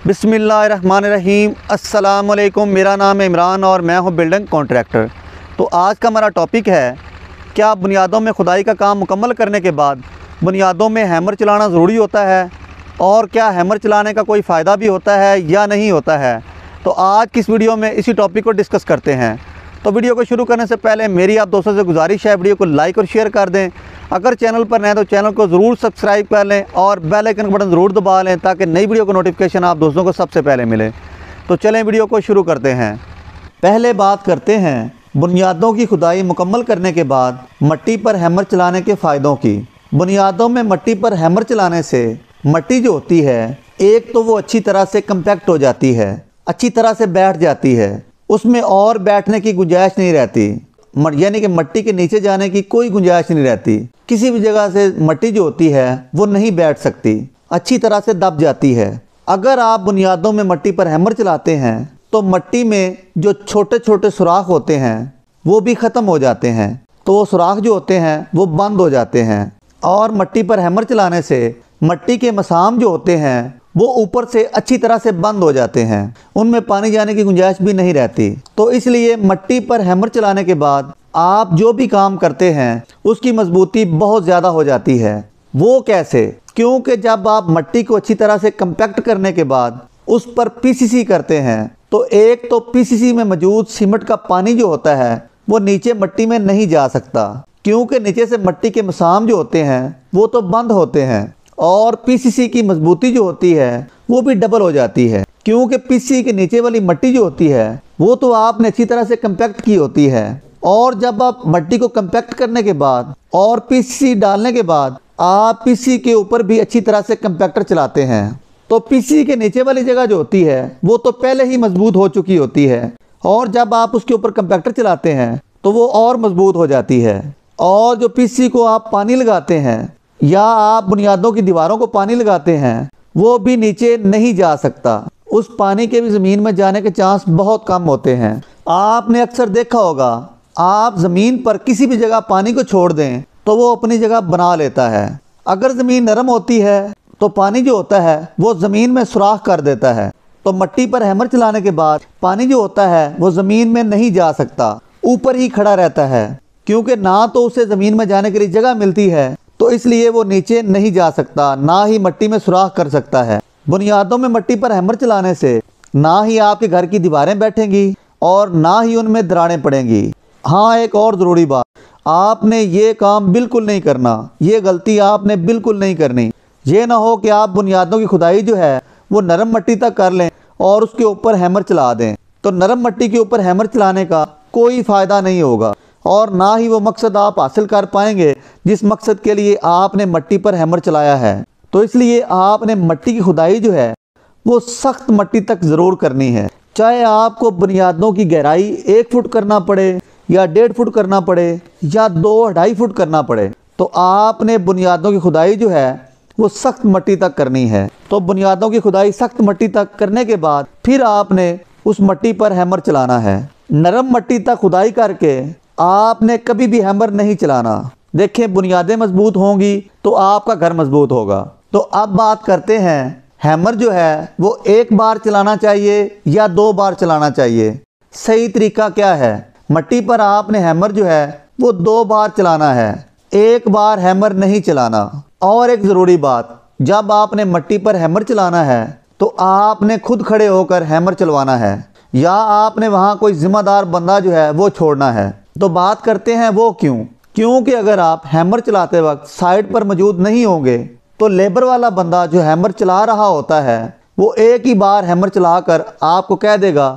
बिस्मिल्लाहिर्रहमानिर्रहीम। अस्सलामुअलैकुम। मेरा नाम है इमरान और मैं हूं बिल्डिंग कॉन्ट्रैक्टर। तो आज का हमारा टॉपिक है, क्या बुनियादों में खुदाई का काम मुकम्मल करने के बाद बुनियादों में हैमर चलाना ज़रूरी होता है, और क्या हैमर चलाने का कोई फ़ायदा भी होता है या नहीं होता है। तो आज की इस वीडियो में इसी टॉपिक को डिस्कस करते हैं। तो वीडियो को शुरू करने से पहले मेरी आप दोस्तों से गुजारिश है, वीडियो को लाइक और शेयर कर दें। अगर चैनल पर नए तो चैनल को ज़रूर सब्सक्राइब कर लें और बेल आइकन का बटन ज़रूर दबा लें, ताकि नई वीडियो को नोटिफिकेशन आप दोस्तों को सबसे पहले मिले। तो चलें वीडियो को शुरू करते हैं। पहले बात करते हैं बुनियादों की खुदाई मुकम्मल करने के बाद मट्टी पर हैमर चलाने के फ़ायदों की। बुनियादों में मट्टी पर हैमर चलाने से मट्टी जो होती है, एक तो वो अच्छी तरह से कम्पैक्ट हो जाती है, अच्छी तरह से बैठ जाती है, उसमें और बैठने की गुंजाइश नहीं रहती, यानी कि मट्टी के नीचे जाने की कोई गुंजाइश नहीं रहती। किसी भी जगह से मट्टी जो होती है वो नहीं बैठ सकती, अच्छी तरह से दब जाती है। अगर आप बुनियादों में मट्टी पर हैमर चलाते हैं तो मट्टी में जो छोटे छोटे सुराख होते हैं वो भी ख़त्म हो जाते हैं। तो वो सुराख जो होते हैं वो बंद हो जाते हैं, और मट्टी पर हैमर चलाने से मट्टी के मसाम जो होते हैं वो ऊपर से अच्छी तरह से बंद हो जाते हैं, उनमें पानी जाने की गुंजाइश भी नहीं रहती। तो इसलिए मट्टी पर हैमर चलाने के बाद आप जो भी काम करते हैं उसकी मजबूती बहुत ज़्यादा हो जाती है। वो कैसे? क्योंकि जब आप मट्टी को अच्छी तरह से कम्पैक्ट करने के बाद उस पर पीसीसी करते हैं, तो एक तो पीसीसी में मौजूद सीमेंट का पानी जो होता है वो नीचे मट्टी में नहीं जा सकता, क्योंकि नीचे से मट्टी के मसाम जो होते हैं वो तो बंद होते हैं, और पीसीसी की मजबूती जो होती है वो भी डबल हो जाती है, क्योंकि पीसीसी के नीचे वाली मट्टी जो होती है वो तो आपने अच्छी तरह से कम्पैक्ट की होती है, और जब आप मट्टी को कम्पैक्ट करने के बाद और पीसीसी डालने के बाद आप पीसीसी के ऊपर भी अच्छी तरह से कम्पैक्टर चलाते हैं, तो पीसीसी के नीचे वाली जगह जो होती है वो तो पहले ही मजबूत हो चुकी होती है, और जब आप उसके ऊपर कम्पैक्टर चलाते हैं तो वो और मजबूत हो जाती है। और जो पीसीसी को आप पानी लगाते हैं या आप बुनियादों की दीवारों को पानी लगाते हैं वो भी नीचे नहीं जा सकता, उस पानी के भी ज़मीन में जाने के चांस बहुत कम होते हैं। आपने अक्सर देखा होगा, आप ज़मीन पर किसी भी जगह पानी को छोड़ दें तो वो अपनी जगह बना लेता है। अगर ज़मीन नरम होती है तो पानी जो होता है वो ज़मीन में सुराख कर देता है, तो मट्टी पर हैमर चलाने के बाद पानी जो होता है वो ज़मीन में नहीं जा सकता, ऊपर ही खड़ा रहता है, क्योंकि ना तो उसे ज़मीन में जाने के लिए जगह मिलती है, तो इसलिए वो नीचे नहीं जा सकता, ना ही मट्टी में सुराख कर सकता है। बुनियादों में मट्टी पर हैमर चलाने से ना ही आपके घर की दीवारें बैठेंगी और ना ही उनमें दरारें पड़ेंगी। हाँ, एक और ज़रूरी बात, आपने ये काम बिल्कुल नहीं करना, ये गलती आपने बिल्कुल नहीं करनी। ये ना हो कि आप बुनियादों की खुदाई जो है वो नरम मट्टी तक कर लें और उसके ऊपर हैमर चला दें, तो नरम मट्टी के ऊपर हैमर चलाने का कोई फ़ायदा नहीं होगा, और ना ही वो मकसद आप हासिल कर पाएंगे जिस मकसद के लिए आपने मट्टी पर हैमर चलाया है। तो इसलिए आपने मट्टी की खुदाई जो है वो सख्त मट्टी तक ज़रूर करनी है, चाहे आपको बुनियादों की गहराई 1 फुट करना पड़े या 1.5 फुट करना पड़े या 2-2.5 फुट करना पड़े, तो आपने बुनियादों की खुदाई जो है वो सख्त मट्टी तक करनी है। तो बुनियादों की खुदाई सख्त मट्टी तक करने के बाद फिर आपने उस मट्टी पर हैमर चलाना है। नरम मट्टी तक खुदाई करके आपने कभी भी हैमर नहीं चलाना। देखें, बुनियादें मजबूत होंगी तो आपका घर मजबूत होगा। तो अब बात करते हैं, हैमर जो है वो 1 बार चलाना चाहिए या 2 बार चलाना चाहिए। सही तरीका क्या है? मट्टी पर आपने हैमर जो है वो 2 बार चलाना है, 1 बार हैमर नहीं चलाना। और एक ज़रूरी बात, जब आपने मट्टी पर हैमर चलाना है तो आपने खुद खड़े होकर हैमर चलवाना है, या आपने वहाँ कोई ज़िम्मेदार बंदा जो है वो छोड़ना है। तो बात करते हैं वो क्यों? क्योंकि अगर आप हैमर चलाते वक्त साइड पर मौजूद नहीं होंगे तो लेबर वाला बंदा जो हैमर चला रहा होता है वो एक ही बार हैमर चलाकर आपको कह देगा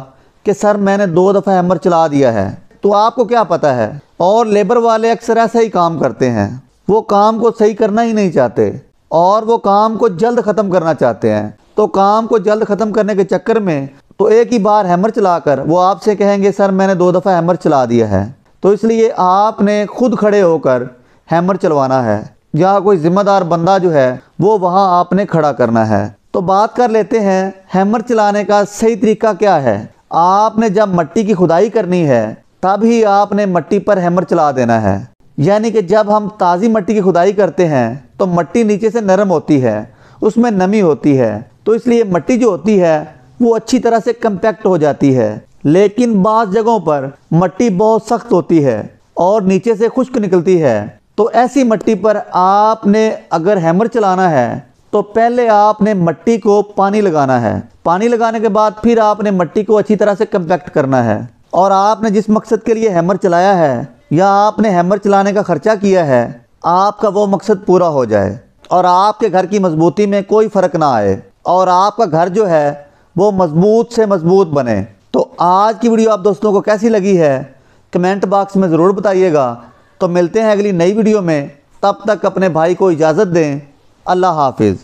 कि सर मैंने 2 दफ़ा हैमर चला दिया है। तो आपको क्या पता है? और लेबर वाले अक्सर ऐसा ही काम करते हैं, वो काम को सही करना ही नहीं चाहते और वो काम को जल्द ख़त्म करना चाहते हैं। तो काम को जल्द ख़त्म करने के चक्कर में तो एक ही बार हैमर चलाकर वो आपसे कहेंगे सर मैंने 2 दफ़ा हैमर चला दिया है। तो इसलिए आपने खुद खड़े होकर हैमर चलवाना है, या कोई ज़िम्मेदार बंदा जो है वो वहाँ आपने खड़ा करना है। तो बात कर लेते हैं हैमर चलाने का सही तरीका क्या है। आपने जब मट्टी की खुदाई करनी है तभी आपने मट्टी पर हैमर चला देना है, यानी कि जब हम ताज़ी मट्टी की खुदाई करते हैं तो मट्टी नीचे से नरम होती है, उसमें नमी होती है, तो इसलिए मट्टी जो होती है वो अच्छी तरह से कंपैक्ट हो जाती है। लेकिन बाज़ जगहों पर मट्टी बहुत सख्त होती है और नीचे से खुश्क निकलती है। तो ऐसी मट्टी पर आपने अगर हैमर चलाना है तो पहले आपने मट्टी को पानी लगाना है। पानी लगाने के बाद फिर आपने मट्टी को अच्छी तरह से कंपैक्ट करना है और आपने जिस मकसद के लिए हैमर चलाया है या आपने हैमर चलाने का खर्चा किया है, आपका वो मकसद पूरा हो जाए और आपके घर की मजबूती में कोई फ़र्क ना आए और आपका घर जो है वो मजबूत से मजबूत बने। तो आज की वीडियो आप दोस्तों को कैसी लगी है कमेंट बॉक्स में ज़रूर बताइएगा। तो मिलते हैं अगली नई वीडियो में, तब तक अपने भाई को इजाज़त दें। अल्लाह हाफिज़।